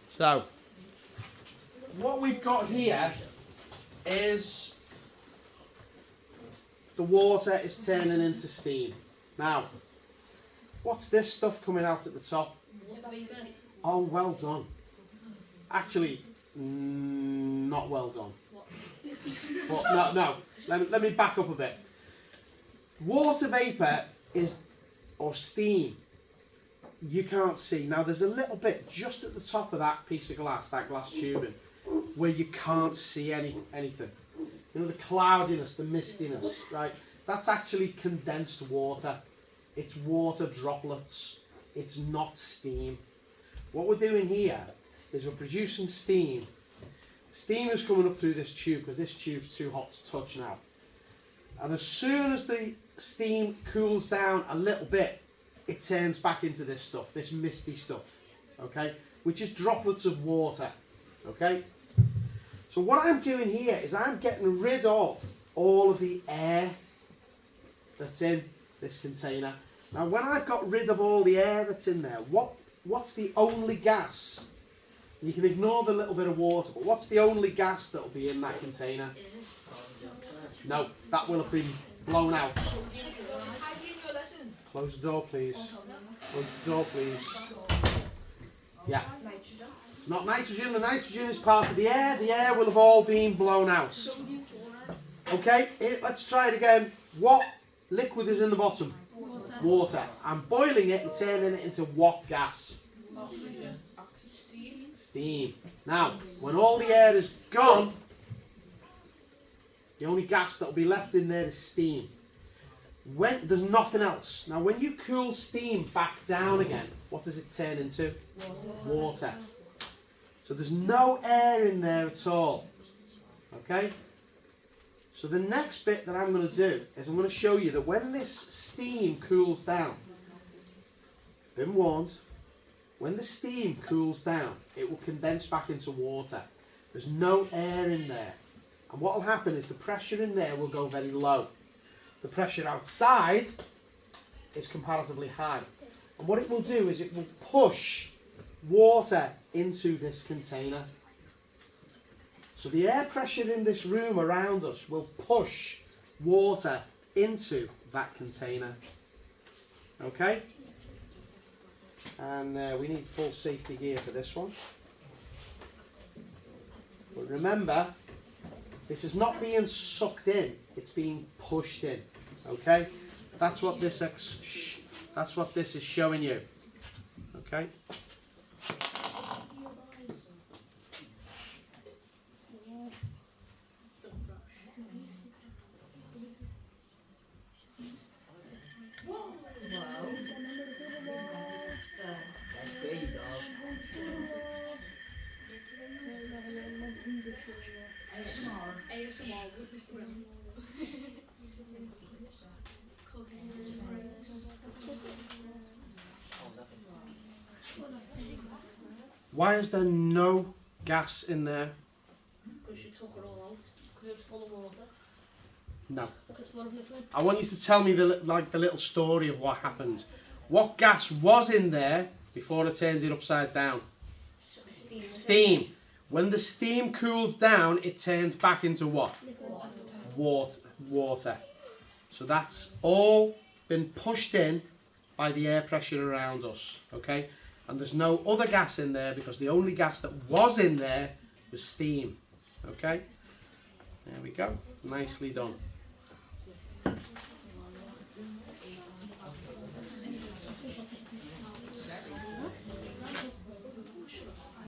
So, what we've got here is the water is turning into steam. Now, what's this stuff coming out at the top? Oh, well done. Actually, not well done. But no. Let me back up a bit. Water vapour is, or steam, you can't see. Now, there's a little bit just at the top of that piece of glass, that glass tubing, where you can't see anything. You know, the cloudiness, the mistiness, right? That's actually condensed water. It's water droplets. It's not steam. What we're doing here is we're producing steam. Steam is coming up through this tube because this tube's too hot to touch now. And as soon as the steam cools down a little bit, it turns back into this stuff, this misty stuff, okay? Which is droplets of water, okay? So what I'm doing here is I'm getting rid of all of the air that's in this container. Now when I've got rid of all the air that's in there, what's the only gas? You can ignore the little bit of water, but what's the only gas that will be in that container? No, that will have been blown out. Close the door, please. Close the door, please. Yeah. It's not nitrogen. The nitrogen is part of the air. The air will have all been blown out. Okay, let's try it again. What liquid is in the bottom? Water. I'm boiling it and turning it into what gas? Steam. Now, when all the air is gone, the only gas that will be left in there is steam. When there's nothing else. Now, when you cool steam back down again, what does it turn into? Water. So there's no air in there at all. Okay? So the next bit that I'm going to do is I'm going to show you that when this steam cools down, been warned, when the steam cools down, it will condense back into water. There's no air in there. And what will happen is the pressure in there will go very low. The pressure outside is comparatively high. And what it will do is it will push water into this container. So the air pressure in this room around us will push water into that container. Okay? And we need full safety gear for this one. But remember, this is not being sucked in, it's being pushed in. Okay? That's what this is showing you. Okay? ASMR with Mr. Brown. Why is there no gas in there? Because you took it all out. Because it's full of water. No. Look, it's full of liquid. I want you to tell me the little story of what happened. What gas was in there before I turned it upside down? Steam. Steam. When the steam cools down, it turns back into what? Water. So that's all been pushed in by the air pressure around us. Okay? And there's no other gas in there because the only gas that was in there was steam. Okay? There we go. Nicely done.